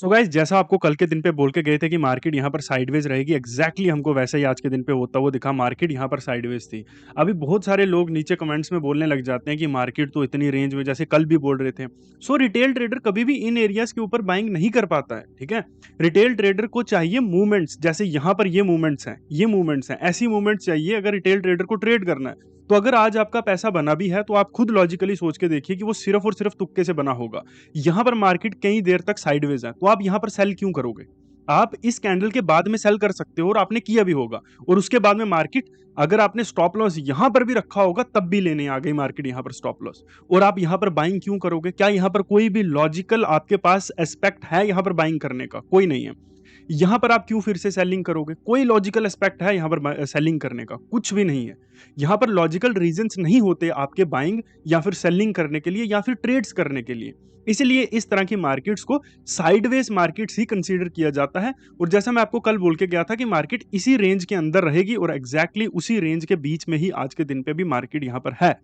So guys, जैसा आपको कल के दिन पे बोल के गए थे कि मार्केट यहाँ पर साइडवेज रहेगी, एग्जैक्टली हमको वैसा ही आज के दिन पे होता हुआ दिखा। मार्केट यहाँ पर साइडवेज थी। अभी बहुत सारे लोग नीचे कमेंट्स में बोलने लग जाते हैं कि मार्केट तो इतनी रेंज में, जैसे कल भी बोल रहे थे। सो रिटेल ट्रेडर कभी भी इन एरियाज के ऊपर बाइंग नहीं कर पाता है, ठीक है। रिटेल ट्रेडर को चाहिए मूवमेंट्स, जैसे यहाँ पर ये मूवमेंट्स हैं, ये मूवमेंट्स हैं, ऐसी मूवमेंट्स चाहिए अगर रिटेल ट्रेडर को ट्रेड करना है। तो अगर आज आपका पैसा बना भी है तो आप खुद लॉजिकली सोच के देखिए कि वो सिर्फ और सिर्फ तुक्के से बना होगा। यहाँ पर मार्केट कई देर तक साइडवेज है, तो आप यहाँ पर सेल क्यों करोगे? आप इस कैंडल के बाद में सेल कर सकते हो और आपने किया भी होगा। और उसके बाद में मार्केट, अगर आपने स्टॉप लॉस यहाँ पर भी रखा होगा तब भी लेने आ गई मार्केट यहाँ पर स्टॉप लॉस, और आप यहाँ पर बाइंग क्यों करोगे? क्या यहाँ पर कोई भी लॉजिकल आपके पास एस्पेक्ट है यहाँ पर बाइंग करने का? कोई नहीं है। यहाँ पर आप क्यों फिर से सेलिंग करोगे? कोई लॉजिकल एस्पेक्ट है यहाँ पर सेलिंग करने का? कुछ भी नहीं है। यहाँ पर लॉजिकल रीजंस नहीं होते आपके बाइंग या फिर सेलिंग करने के लिए या फिर ट्रेड्स करने के लिए। इसीलिए इस तरह की मार्केट्स को साइडवेज मार्केट्स ही कंसीडर किया जाता है। और जैसा मैं आपको कल बोल के गया था कि मार्केट इसी रेंज के अंदर रहेगी, और एग्जैक्टली उसी रेंज के बीच में ही आज के दिन पे भी मार्केट यहाँ पर है।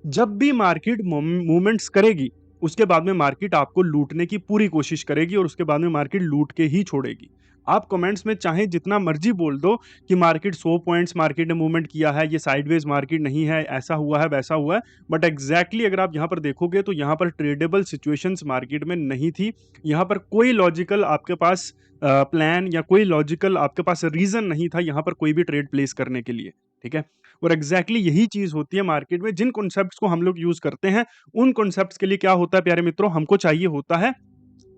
जब भी मार्केट मूवमेंट्स करेगी, उसके बाद में मार्केट आपको लूटने की पूरी कोशिश करेगी, और उसके बाद में मार्केट लूट के ही छोड़ेगी। आप कमेंट्स में चाहे जितना मर्जी बोल दो कि मार्केट 100 पॉइंट्स मार्केट ने मूवमेंट किया है, ये साइडवेज मार्केट नहीं है, ऐसा हुआ है, वैसा हुआ है, बट एग्जैक्टली अगर आप यहाँ पर देखोगे तो यहाँ पर ट्रेडेबल सिचुएशंस मार्केट में नहीं थी। यहाँ पर कोई लॉजिकल आपके पास प्लान या कोई लॉजिकल आपके पास रीजन नहीं था यहाँ पर कोई भी ट्रेड प्लेस करने के लिए, ठीक है। और एग्जैक्टली यही चीज होती है मार्केट में। जिन कॉन्सेप्ट्स को हम लोग यूज करते हैं, उन कॉन्सेप्ट्स के लिए क्या होता है प्यारे मित्रों, हमको चाहिए होता है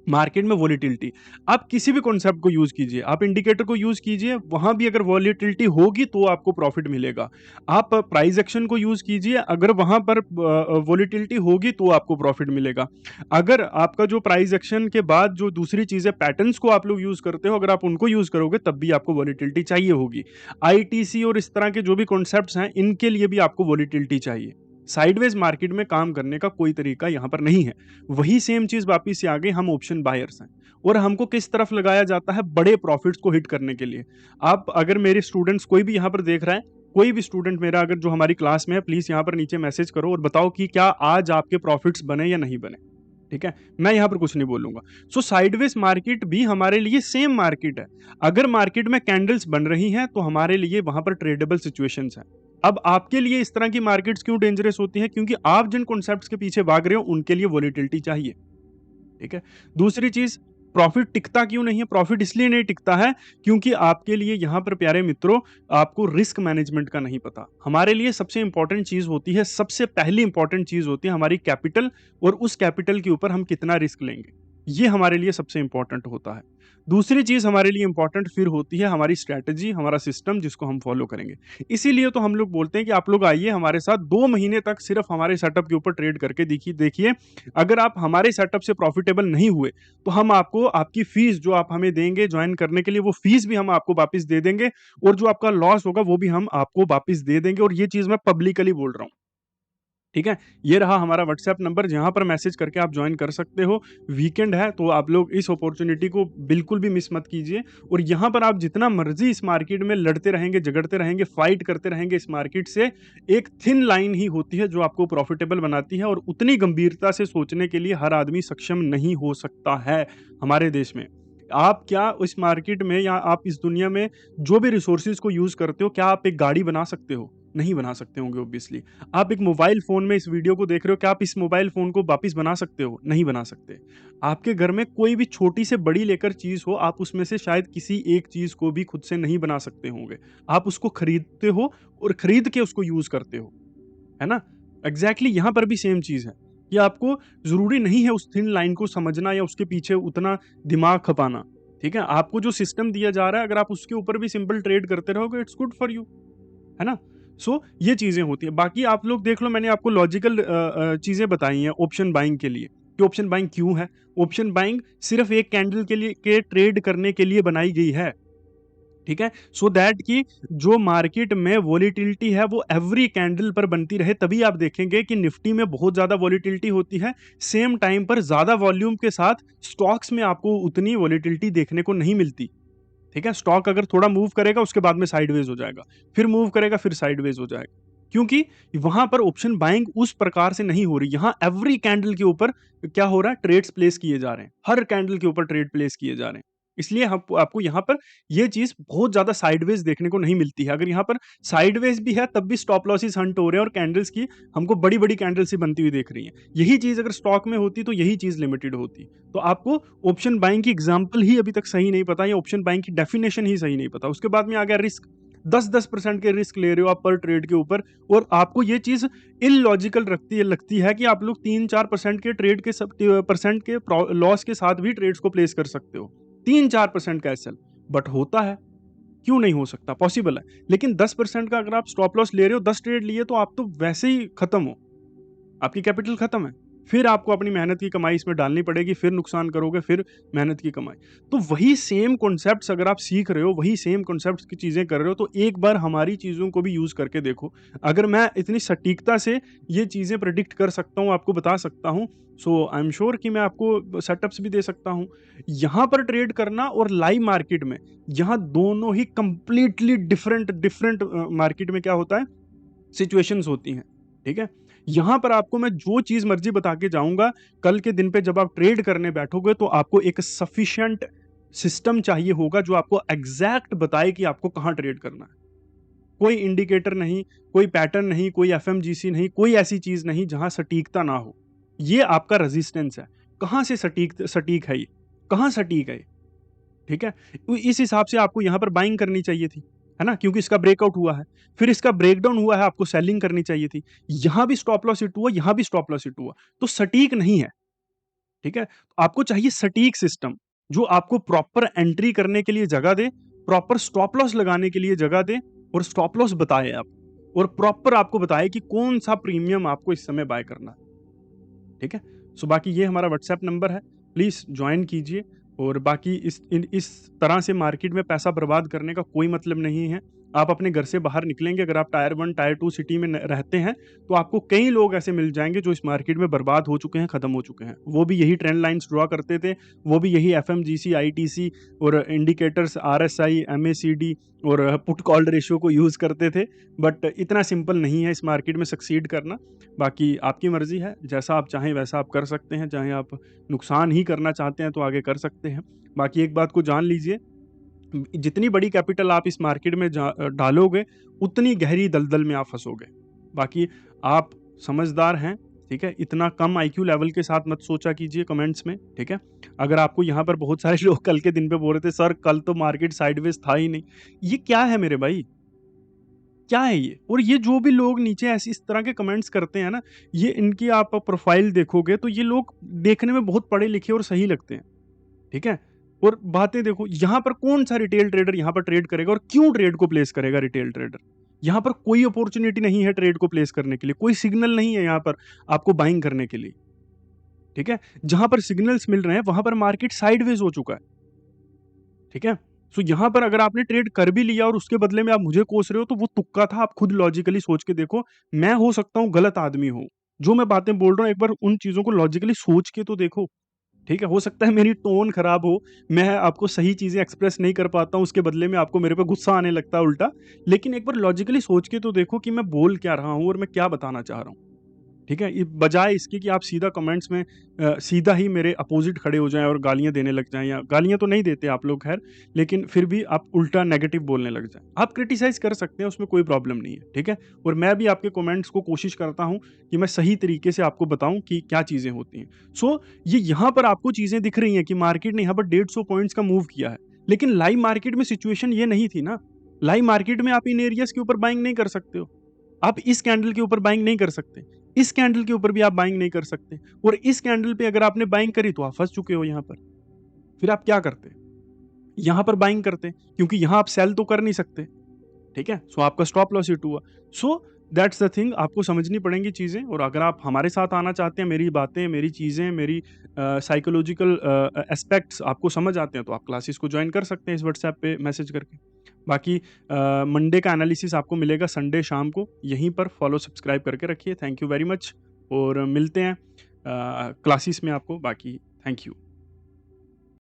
मार्केट में वोलेटिलिटी। आप किसी भी कॉन्सेप्ट को यूज कीजिए, आप इंडिकेटर को यूज कीजिए, वहां भी अगर वोलेटिलिटी होगी तो आपको प्रॉफिट मिलेगा। आप प्राइस एक्शन को यूज कीजिए, अगर वहां पर वोलेटिलिटी होगी तो आपको प्रॉफिट मिलेगा। अगर आपका जो प्राइस एक्शन के बाद जो दूसरी चीजें पैटर्न्स को आप लोग यूज करते हो, अगर आप उनको यूज करोगे तब भी आपको वोलेटिलिटी चाहिए होगी। आईटीसी और इस तरह के जो भी कॉन्सेप्ट्स हैं, इनके लिए भी आपको वोलेटिलिटी चाहिए। साइडवेज मार्केट में काम करने का कोई तरीका यहां पर नहीं है। वही सेम चीज वापिस से आ गई, हम ऑप्शन बायर्स हैं, और हमको किस तरफ लगाया जाता है? बड़े प्रॉफिट्स को हिट करने के लिए। आप अगर मेरे स्टूडेंट्स कोई भी यहां पर देख रहा है, कोई भी स्टूडेंट मेरा अगर जो हमारी क्लास में है, प्लीज यहां पर नीचे मैसेज करो और बताओ कि क्या आज आपके प्रॉफिट्स बने या नहीं बने, ठीक है। मैं यहां पर कुछ नहीं बोलूंगा। सो साइडवेज मार्केट भी हमारे लिए सेम मार्केट है। अगर मार्केट में कैंडल्स बन रही हैं तो हमारे लिए वहां पर ट्रेडेबल सिचुएशंस है। अब आपके लिए इस तरह की मार्केट्स क्यों डेंजरस होती हैं? क्योंकि आप जिन कॉन्सेप्ट्स के पीछे भाग रहे हो उनके लिए वोलेटिलिटी चाहिए, ठीक है। दूसरी चीज, प्रॉफिट टिकता क्यों नहीं है? प्रॉफिट इसलिए नहीं टिकता है क्योंकि आपके लिए यहां पर प्यारे मित्रों, आपको रिस्क मैनेजमेंट का नहीं पता। हमारे लिए सबसे इंपॉर्टेंट चीज होती है, सबसे पहली इंपॉर्टेंट चीज होती है हमारी कैपिटल, और उस कैपिटल के ऊपर हम कितना रिस्क लेंगे, ये हमारे लिए सबसे इंपॉर्टेंट होता है। दूसरी चीज हमारे लिए इंपॉर्टेंट फिर होती है हमारी स्ट्रैटेजी, हमारा सिस्टम जिसको हम फॉलो करेंगे। इसीलिए तो हम लोग बोलते हैं कि आप लोग आइए हमारे साथ 2 महीने तक सिर्फ हमारे सेटअप के ऊपर ट्रेड करके देखिए देखिए। अगर आप हमारे सेटअप से प्रॉफिटेबल नहीं हुए तो हम आपको आपकी फीस जो आप हमें देंगे ज्वाइन करने के लिए, वो फीस भी हम आपको वापस दे देंगे, और जो आपका लॉस होगा वो भी हम आपको वापस दे देंगे। और ये चीज मैं पब्लिकली बोल रहा हूँ, ठीक है। ये रहा हमारा व्हाट्सएप नंबर, जहां पर मैसेज करके आप ज्वाइन कर सकते हो। वीकेंड है तो आप लोग इस अपॉर्चुनिटी को बिल्कुल भी मिस मत कीजिए। और यहां पर आप जितना मर्जी इस मार्केट में लड़ते रहेंगे, झगड़ते रहेंगे, फाइट करते रहेंगे इस मार्केट से, एक थिन लाइन ही होती है जो आपको प्रॉफिटेबल बनाती है। और उतनी गंभीरता से सोचने के लिए हर आदमी सक्षम नहीं हो सकता है हमारे देश में। आप क्या इस मार्केट में या आप इस दुनिया में जो भी रिसोर्सेज को यूज करते हो, क्या आप एक गाड़ी बना सकते हो? नहीं बना सकते होंगे ऑब्वियसली। आप एक मोबाइल फोन में इस वीडियो को देख रहे हो, क्या आप इस मोबाइल फोन को वापस बना सकते हो? नहीं बना सकते। आपके घर में कोई भी छोटी से बड़ी लेकर चीज हो, आप उसमें से शायद किसी एक चीज को भी खुद से नहीं बना सकते होंगे। आप उसको खरीदते हो और खरीद के उसको यूज करते हो, है ना। एग्जैक्टली यहां पर भी सेम चीज है कि आपको जरूरी नहीं है उस थिन लाइन को समझना या उसके पीछे उतना दिमाग खपाना, ठीक है। आपको जो सिस्टम दिया जा रहा है, अगर आप उसके ऊपर भी सिंपल ट्रेड करते रहोगे, इट्स गुड फॉर यू, है ना। ये चीजें होती है। बाकी आप लोग देख लो, मैंने आपको लॉजिकल चीजें बताई हैं ऑप्शन बाइंग के लिए, कि ऑप्शन बाइंग क्यों है। ऑप्शन बाइंग सिर्फ एक कैंडल के लिए के ट्रेड करने के लिए बनाई गई है, ठीक है। सो दैट कि जो मार्केट में वोलेटिलिटी है वो एवरी कैंडल पर बनती रहे। तभी आप देखेंगे कि निफ्टी में बहुत ज्यादा वोलेटिलिटी होती है, सेम टाइम पर ज्यादा वॉल्यूम के साथ स्टॉक्स में आपको उतनी वोलेटिलिटी देखने को नहीं मिलती, ठीक है। स्टॉक अगर थोड़ा मूव करेगा उसके बाद में साइडवेज हो जाएगा, फिर मूव करेगा, फिर साइडवेज हो जाएगा। क्योंकि वहां पर ऑप्शन बाइंग उस प्रकार से नहीं हो रही। यहाँ एवरी कैंडल के ऊपर क्या हो रहा है, ट्रेड्स प्लेस किए जा रहे हैं, हर कैंडल के ऊपर ट्रेड प्लेस किए जा रहे हैं। इसलिए हम आपको यहाँ पर ये चीज बहुत ज्यादा साइडवेज देखने को नहीं मिलती है। अगर यहाँ पर साइडवेज भी है तब भी स्टॉप लॉसेस हंट हो रहे हैं और कैंडल्स की हमको बड़ी बड़ी कैंडल से बनती हुई देख रही है। यही चीज अगर स्टॉक में होती तो यही चीज लिमिटेड होती। तो आपको ऑप्शन बाइंग की एग्जांपल ही अभी तक सही नहीं पता, या ऑप्शन बाइंग की डेफिनेशन ही सही नहीं पता। उसके बाद में आ गया रिस्क। 10-10% के रिस्क ले रहे हो आप पर ट्रेड के ऊपर, और आपको ये चीज इलॉजिकल लगती है कि आप लोग 3-4% के ट्रेड के परसेंट के लॉस के साथ भी ट्रेड्स को प्लेस कर सकते हो। 3-4% का एसएल, बट होता है। क्यों नहीं हो सकता, पॉसिबल है। लेकिन 10% का अगर आप स्टॉप लॉस ले रहे हो, 10 ट्रेड लिए, तो आप तो वैसे ही खत्म हो, आपकी कैपिटल खत्म है। फिर आपको अपनी मेहनत की कमाई इसमें डालनी पड़ेगी, फिर नुकसान करोगे, फिर मेहनत की कमाई। तो वही सेम कॉन्सेप्ट्स अगर आप सीख रहे हो, वही सेम कॉन्सेप्ट्स की चीजें कर रहे हो, तो एक बार हमारी चीजों को भी यूज करके देखो। अगर मैं इतनी सटीकता से ये चीजें प्रिडिक्ट कर सकता हूँ, आपको बता सकता हूँ, सो आई एम श्योर कि मैं आपको सेटअप्स भी दे सकता हूँ। यहाँ पर ट्रेड करना और लाइव मार्केट में, यहाँ दोनों ही कंप्लीटली डिफरेंट डिफरेंट मार्केट में क्या होता है, सिचुएशंस होती हैं। ठीक है, यहां पर आपको मैं जो चीज मर्जी बता के जाऊंगा, कल के दिन पे जब आप ट्रेड करने बैठोगे तो आपको एक सफिशिएंट सिस्टम चाहिए होगा जो आपको एग्जैक्ट बताए कि आपको कहां ट्रेड करना है। कोई इंडिकेटर नहीं, कोई पैटर्न नहीं, कोई एफएमजीसी नहीं, कोई ऐसी चीज नहीं जहां सटीकता ना हो। ये आपका रेजिस्टेंस है। कहां से सटीक सटीक है ये, कहां सटीक है ये? ठीक है, तो इस हिसाब से आपको यहां पर बाइंग करनी चाहिए थी, है ना, क्योंकि इसका ब्रेकआउट हुआ है, फिर इसका ब्रेकडाउन हुआ है, आपको सेलिंग करनी चाहिए थी। यहां भी स्टॉप लॉस हिट हुआ, यहां भी स्टॉप लॉस हिट हुआ, तो सटीक नहीं है। ठीक है, तो आपको चाहिए सटीक सिस्टम जो आपको प्रॉपर एंट्री करने के लिए जगह दे, प्रॉपर स्टॉप लॉस लगाने के लिए जगह दे, और स्टॉप लॉस बताए आप, और प्रॉपर आपको बताए कि कौन सा प्रीमियम आपको इस समय बाय करना है। ठीक है, सो बाकी ये हमारा व्हाट्सएप नंबर है, प्लीज ज्वाइन कीजिए। और बाकी इस तरह से मार्केट में पैसा बर्बाद करने का कोई मतलब नहीं है। आप अपने घर से बाहर निकलेंगे, अगर आप टायर 1 टायर 2 सिटी में रहते हैं, तो आपको कई लोग ऐसे मिल जाएंगे जो इस मार्केट में बर्बाद हो चुके हैं, खत्म हो चुके हैं। वो भी यही ट्रेंड लाइंस ड्रॉ करते थे, वो भी यही एफएमजीसी, आईटीसी और इंडिकेटर्स, आरएसआई, एमएसीडी और पुट कॉल रेशियो को यूज करते थे। बट इतना सिंपल नहीं है इस मार्केट में सक्सीड करना। बाकी आपकी मर्जी है, जैसा आप चाहें वैसा आप कर सकते हैं। चाहे आप नुकसान ही करना चाहते हैं तो आगे कर सकते हैं। बाकी एक बात को जान लीजिए, जितनी बड़ी कैपिटल आप इस मार्केट में डालोगे, उतनी गहरी दलदल में आप फंसोगे। बाकी आप समझदार हैं, ठीक है, इतना कम आईक्यू लेवल के साथ मत सोचा कीजिए कमेंट्स में। ठीक है, अगर आपको यहाँ पर बहुत सारे लोग कल के दिन पे बोल रहे थे सर कल तो मार्केट साइडवेज था ही नहीं, ये क्या है मेरे भाई, क्या है ये? और ये जो भी लोग नीचे ऐसी इस तरह के कमेंट्स करते हैं ना, ये इनकी आप प्रोफाइल देखोगे तो ये लोग देखने में बहुत पढ़े लिखे और सही लगते हैं। ठीक है, और बातें देखो, यहां पर कौन सा रिटेल ट्रेडर यहां पर ट्रेड करेगा और क्यों ट्रेड को प्लेस करेगा रिटेल ट्रेडर? यहां पर कोई अपॉर्चुनिटी नहीं है ट्रेड को प्लेस करने के लिए, कोई सिग्नल नहीं है यहां पर आपको बाइंग करने के लिए। ठीक है, जहां पर सिग्नल्स मिल रहे हैं वहां पर मार्केट साइडवेज हो चुका है। ठीक है, सो यहां पर अगर आपने ट्रेड कर भी लिया और उसके बदले में आप मुझे कोस रहे हो, तो वो तुक्का था। आप खुद लॉजिकली सोच के देखो, मैं हो सकता हूं गलत आदमी हूं, जो मैं बातें बोल रहा हूं एक बार उन चीजों को लॉजिकली सोच के तो देखो। ठीक है, हो सकता है मेरी टोन खराब हो, मैं आपको सही चीजें एक्सप्रेस नहीं कर पाता हूं, उसके बदले में आपको मेरे पे गुस्सा आने लगता है उल्टा। लेकिन एक बार लॉजिकली सोच के तो देखो कि मैं बोल क्या रहा हूं और मैं क्या बताना चाह रहा हूं। ठीक है, बजाय इसके कि आप सीधा कमेंट्स में सीधा ही मेरे अपोजिट खड़े हो जाएं और गालियां देने लग जाएं, या गालियां तो नहीं देते आप लोग खैर, लेकिन फिर भी आप उल्टा नेगेटिव बोलने लग जाएं। आप क्रिटिसाइज कर सकते हैं, उसमें कोई प्रॉब्लम नहीं है। ठीक है, और मैं भी आपके कमेंट्स को कोशिश करता हूं कि मैं सही तरीके से आपको बताऊं कि क्या चीजें होती हैं। सो ये यहाँ पर आपको चीजें दिख रही हैं कि मार्केट ने यहाँ पर 150 पॉइंट्स का मूव किया है, लेकिन लाइव मार्केट में सिचुएशन ये नहीं थी ना। लाइव मार्केट में आप इन एरियाज के ऊपर बाइंग नहीं कर सकते हो, आप इस कैंडल के ऊपर बाइंग नहीं कर सकते, इस कैंडल के ऊपर भी आप बाइंग नहीं कर सकते, और इस कैंडल पे अगर आपने बाइंग करी तो आप फंस चुके हो यहां पर। फिर आप क्या करते, यहां पर बाइंग करते, क्योंकि यहां आप सेल तो कर नहीं सकते। ठीक है, सो आपका स्टॉप लॉस हिट हुआ। सो दैट्स द थिंग, आपको समझनी पड़ेंगी चीजें। और अगर आप हमारे साथ आना चाहते हैं, मेरी बातें, मेरी चीजें, मेरी साइकोलॉजिकल एस्पेक्ट्स आपको समझ आते हैं, तो आप क्लासेस को ज्वाइन कर सकते हैं इस व्हाट्सएप पे मैसेज करके। बाकी मंडे का एनालिसिस आपको मिलेगा संडे शाम को यहीं पर। फॉलो सब्सक्राइब करके रखिए। थैंक यू वेरी मच, और मिलते हैं क्लासेस में आपको। बाकी थैंक यू।